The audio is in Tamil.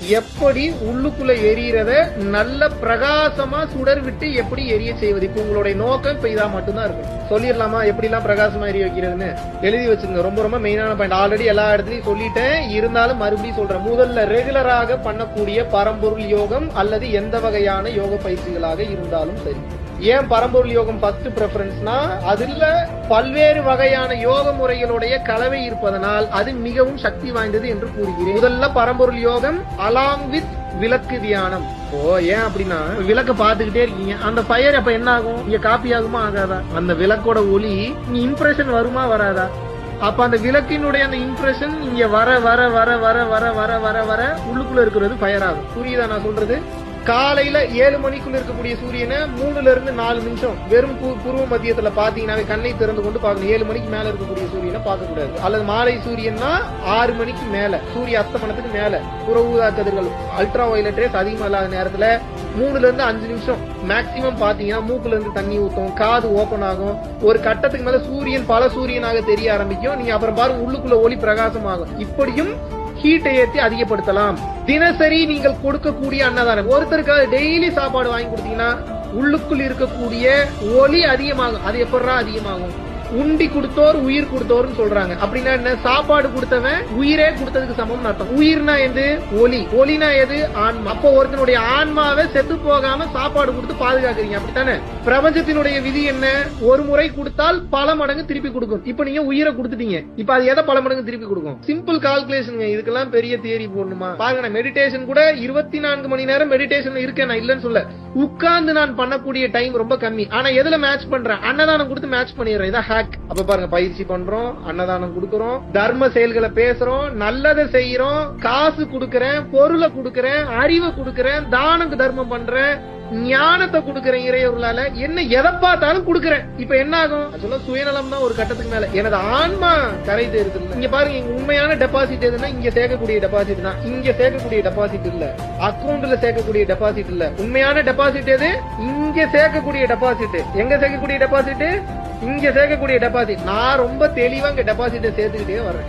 எப்படி உள்ளுக்குள்ள எரியறத நல்ல பிரகாசமா சுடர் விட்டு எப்படி எரிய செய்வது. இப்ப உங்களுடைய நோக்கம் இப்ப இதா மட்டும்தான் இருக்கும். சொல்லிடலாமா எப்படி எல்லாம் பிரகாசமா எரிய வைக்கிறதுன்னு எழுதி வச்சுங்க. ரொம்ப ரொம்ப மெயினான பாயிண்ட். ஆல்ரெடி எல்லா இடத்துலயும் சொல்லிட்டேன், இருந்தாலும் மறுபடியும் சொல்றேன். முதல்ல ரெகுலராக பண்ணக்கூடிய பரம்பொருள் யோகம் அல்லது எந்த வகையான யோக பயிற்சிகளாக இருந்தாலும் சரி. ஏன் பரம்பொருள் யோகம் ஃபர்ஸ்ட் பிரெஃபரன்ஸ்னா, அதுல பல்வேறு வகையான யோக முறைகளுடைய கலவை இருப்பதனால் அது மிகவும் சக்தி வாய்ந்தது என்று கூறுகிறேன். முதல்ல பரம்பொருள் யோகம் அலாங் வித் விளக்கு தியானம். ஏன் அப்படின்னா, விளக்க பாத்துக்கிட்டே இருக்கீங்க, அந்த ஃபயர் அப்ப என்ன ஆகும், இங்க காப்பி ஆகுமா ஆகாதா? அந்த விளக்கோட ஒளி இம்ப்ரெஷன் வருமா வராதா? அப்ப அந்த விளக்கினுடைய அந்த இம்ப்ரெஷன் இங்க வர வர வர வர வர வர வர வர உள்ளுக்குள்ள இருக்கிறது ஃபயர் ஆகும். புரியுதா நான் சொல்றது? காலையில 7 மணிக்குள்ள இருக்கக்கூடிய சூரியனை 3ல இருந்து 4 நிமிஷம் வெறும் பூர்வ மத்தியத்துல பாத்தீங்கன்னா கண்ணை திறந்து கொண்டு பார்க்கணும். 7 மணிக்கு மேல இருக்கக்கூடிய சூரியனை பார்க்க கூடாது. அல்லது மாலை சூரியன்னா 6 மணிக்கு மேல, சூரிய அஸ்தமனத்துக்கு மேல புற ஊதா கதிர்கள் அல்ட்ரா வயலட் ரேஸ் அதிகமா இல்லாத நேரத்துல 3ல இருந்து 5 நிமிஷம் மேக்சிமம் பாத்தீங்கன்னா மூக்குல இருந்து தண்ணி ஊத்தும், காது ஓபன் ஆகும். ஒரு கட்டத்துக்கு மேல சூரியன் பல சூரியனாக தெரிய ஆரம்பிக்கும். நீங்க அப்புறம் பாருங்க உள்ளுக்குள்ள ஒளி பிரகாசமாகும். இப்படியும் ஹீட்டை ஏற்றி அதிகப்படுத்தலாம். தினசரி நீங்கள் கொடுக்கக்கூடிய அன்னதானம், ஒருத்தருக்காக டெய்லி சாப்பாடு வாங்கி கொடுத்தீங்கன்னா உள்ளுக்குள் இருக்கக்கூடிய ஒளி அதிகமாகும். அது எப்படா அதிகமாகும்? உண்டி கொடுத்தோர் உயிர் கொடுத்தோர்னு சொல்றாங்க. அப்படின்னா என்ன? சாப்பாடு கொடுத்தவன் உயிரே கொடுத்ததுக்கு சமம் அர்த்தம். உயிர்னா எது? ஒளி. ஒளினா எது? ஆன்மா. அப்போ ஒருத்தனுடைய ஆன்மாவை செத்து போகாம சாப்பாடு கொடுத்து பாதுகாக்கிறீங்க, அப்படித்தானே? பிரபஞ்சத்தினுடைய விதி என்ன? ஒரு முறை கொடுத்தால் பல மடங்கு திருப்பி கொடுக்கும். இப்ப நீங்க உயிரை கொடுத்துட்டீங்க, இப்ப அது எதை பல மடங்கு திருப்பி கொடுக்கும்? Simple calculation. இதுக்கெல்லாம் பெரிய தியரி போடணுமா? பாருங்க, நான் மெடிடேஷன் கூட 24 மணி நேரம் மெடிடேஷன் இருக்கேன், நான் இல்லன்னு சொல்ல. உட்கார்ந்து நான் பண்ணக்கூடிய டைம் ரொம்ப கம்மி. ஆனா எதுல மேட்ச் பண்றேன்? அன்னதானம் கொடுத்து மேட்ச் பண்ணிடுறேன். இதான் ஹேக். அப்ப பாருங்க, பயிற்சி பண்றோம், அன்னதானம் கொடுக்கறோம், தர்ம செயல்களை பேசுறோம், நல்லதை செய்யறோம், காசு கொடுக்கறேன், பொருளை கொடுக்கறேன், அறிவை கொடுக்கறேன், தானக்கு தர்மம் பண்றேன், ஞானத்தை கொடுக்கறேன், இறையொருளால என்ன எதை பார்த்தாலும் கொடுக்கறேன். இப்ப என்ன ஆகும்? சொல்ல சுயநலம் தான் ஒரு கட்டத்துக்கு மேல. எனது ஆன்மா கரை தேருது. இங்க பாருங்க, இங்க உண்மையான டெபாசிட் எதுன்னா இங்க சேர்க்கக்கூடிய டெபாசிட் தான். இங்க சேர்க்கக்கூடிய டெபாசிட் இல்ல, அக்கௌண்ட்ல சேர்க்கக்கூடிய டெபாசிட் இல்ல. உண்மையான டெபாசிட் எது? இங்க சேர்க்கக்கூடிய டெபாசிட். எங்க சேர்க்கக்கூடிய டெபாசிட்? இங்க சேர்க்கக்கூடிய டெபாசிட். நான் ரொம்ப தெளிவா இங்க டெபாசிட்டை சேர்த்துக்கிட்டே வர்றேன்.